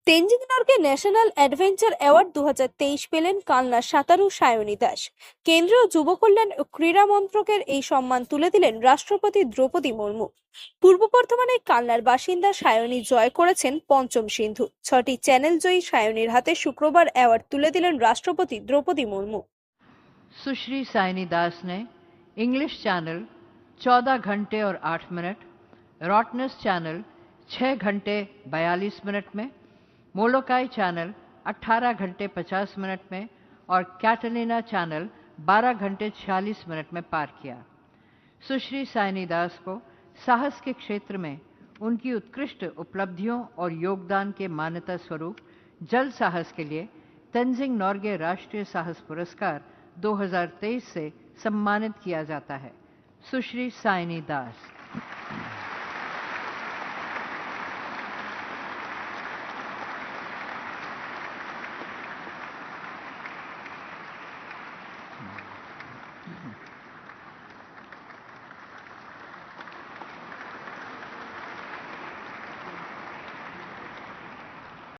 Tenzing Norgay national adventure award 2023 পেলেন কালনার সাঁতারু সায়নী দাস। কেন্দ্রীয় যুব কল্যাণ ও ক্রীড়া মন্ত্রকের এই সম্মান তুলে দিলেন রাষ্ট্রপতি দ্রৌপদী মুর্মু। পূর্ব বর্ধমানের কালনার বাসিন্দা সায়নী জয় করেছেন পঞ্চম সিন্ধু। 6টি চ্যানেল জয়ী সায়নীর হাতে শুক্রবার অ্যাওয়ার্ড তুলে দিলেন রাষ্ট্রপতি দ্রৌপদী মুর্মু। सुश्री सायनी दास ने इंग्लिश चैनल 14 घंटे और 8 मिनट, रॉटनेस चैनल 6 घंटे 42 मिनट में, मोलोकाई चैनल 18 घंटे 50 मिनट में और कैटलिना चैनल 12 घंटे 46 मिनट में पार किया। सुश्री सायनी दास को साहस के क्षेत्र में उनकी उत्कृष्ट उपलब्धियों और योगदान के मान्यता स्वरूप जल साहस के लिए तेनजिंग नोर्गे राष्ट्रीय साहस पुरस्कार 2023 से सम्मानित किया जाता है। सुश्री सायनी दास।